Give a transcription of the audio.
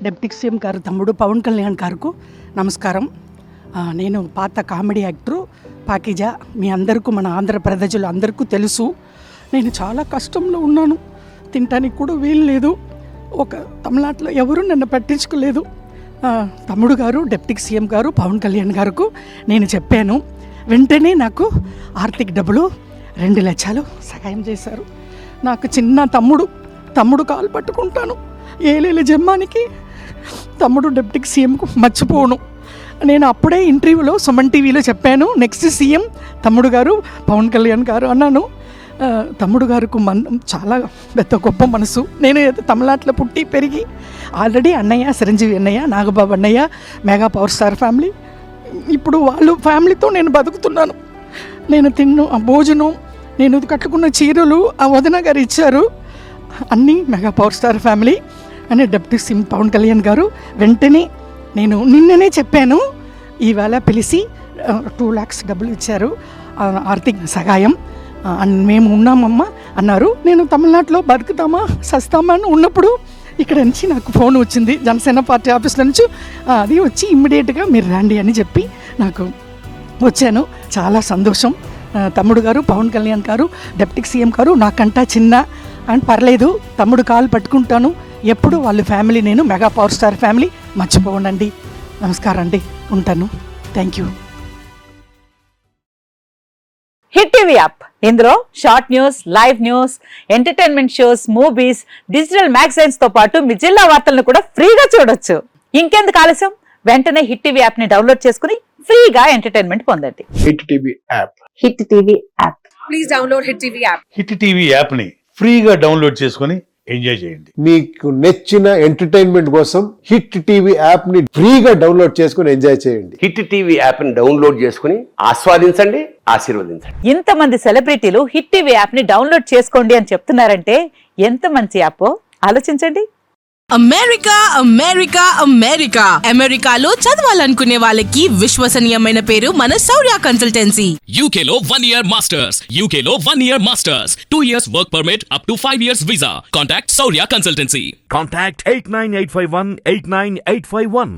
Deputy CM గారు తమ్ముడు పవన్ కళ్యాణ్ గారికి నమస్కారం. నేను పాత కామెడీ యాక్టరు పాకిజా. మీ అందరికీ, మన ఆంధ్ర ప్రజలు అందరికీ తెలుసు. నేను చాలా కష్టంలో ఉన్నాను, తినటానికి కూడా వీలు లేదు. ఒక తమిళనాడులో ఎవరు నన్ను పట్టించుకోలేదు. తమ్ముడు గారు డిప్యూటీ సీఎం గారు పవన్ కళ్యాణ్ గారికి నేను చెప్పాను. వెంటనే నాకు ఆర్థిక డబ్బులు 2 లక్షలు సహాయం చేశారు. నాకు చిన్న తమ్ముడు కాలు పట్టుకుంటాను. ఏలేల జమ్మానికి తమ్ముడు డిప్యూటీ సీఎంకు మర్చిపోను. నేను అప్పుడే ఇంటర్వ్యూలో సుమన్ టీవీలో చెప్పాను, నెక్స్ట్ సీఎం తమ్ముడు గారు పవన్ కళ్యాణ్ గారు అన్నాను. తమ్ముడు గారికి చాలా పెద్ద గొప్ప మనసు. నేను తమిళనాడులో పుట్టి పెరిగి ఆల్రెడీ అన్నయ్య చిరంజీవి అన్నయ్య, నాగబాబు అన్నయ్య, మెగా పవర్ స్టార్ ఫ్యామిలీ, ఇప్పుడు వాళ్ళు ఫ్యామిలీతో నేను బతుకుతున్నాను. నేను ఆ భోజనం, నేను కట్టుకున్న చీరలు ఆ వదిన గారు ఇచ్చారు, అన్నీ మెగా పవర్ స్టార్ ఫ్యామిలీ అని డిప్యూటీ సీఎం పవన్ కళ్యాణ్ గారు. వెంటనే నేను నిన్ననే చెప్పాను, ఈవేళ పిలిచి 2 lakhs డబ్బులు ఇచ్చారు, ఆర్థిక సహాయం. మేము ఉన్నామమ్మా అన్నారు. నేను తమిళనాడులో బతుకుతామా సస్తామా అని ఉన్నప్పుడు ఇక్కడ నుంచి నాకు ఫోన్ వచ్చింది జనసేన పార్టీ ఆఫీస్లో నుంచి. అది వచ్చి ఇమ్మీడియట్గా మీరు రండి అని చెప్పి నాకు వచ్చాను. చాలా సంతోషం. తమ్ముడు గారు పవన్ కళ్యాణ్ గారు డిప్యూటీ సీఎం గారు నాకంటా చిన్న అని పర్లేదు, తమ్ముడు కాలు పట్టుకుంటాను ఎప్పుడు. వాళ్ళ ఫ్యామిలీ, నేను మెగా పవర్ స్టార్ ఫ్యామిలీ మర్చిపోనండి. నమస్కారం అండి, ఉంటాను. Thank you. Hit TV app, ఇందులో short news, live news, entertainment shows, movies, digital magazines తో పాటు మీ జిల్లా వార్తలను కూడా ఫ్రీగా చూడొచ్చు. ఇంకెందుకు ఆలస్యం, వెంటనే హిట్ టీవీ యాప్ ని డౌన్లోడ్ చేసుకుని ఫ్రీగా ఎంటర్టైన్మెంట్ పొందండి. Hit TV app. Hit TV app. Please download hit TV app. Hit TV app ని ఫ్రీగా డౌన్లోడ్ చేసుకుని ఎంజాయ్ చేయండి. మీకు నచ్చిన ఎంటర్టైన్మెంట్ కోసం హిట్ టీవీ యాప్ ని ఫ్రీగా డౌన్లోడ్ చేసుకుని ఎంజాయ్ చేయండి. హిట్ టీవీ యాప్ ని డౌన్లోడ్ చేసుకుని ఆస్వాదించండి, ఆశీర్వదించండి. ఇంతమంది సెలబ్రిటీలు హిట్ టీవీ యాప్ ని డౌన్లోడ్ చేసుకోండి అని చెప్తున్నారంటే ఎంత మంచి యాప్ ఆలోచించండి. అమెరికా అమెరికా అమెరికా అమెరికాలో చదవాలనుకునే వాళ్ళకి విశ్వసనీయమైన పేరు మన శౌర్య కన్సల్టెన్సీ. UK లో 1 year masters, UK లో 1 year masters, 2 years work permit up to 5 years visa. Contact Saurya Consultancy. Contact 89851 89851.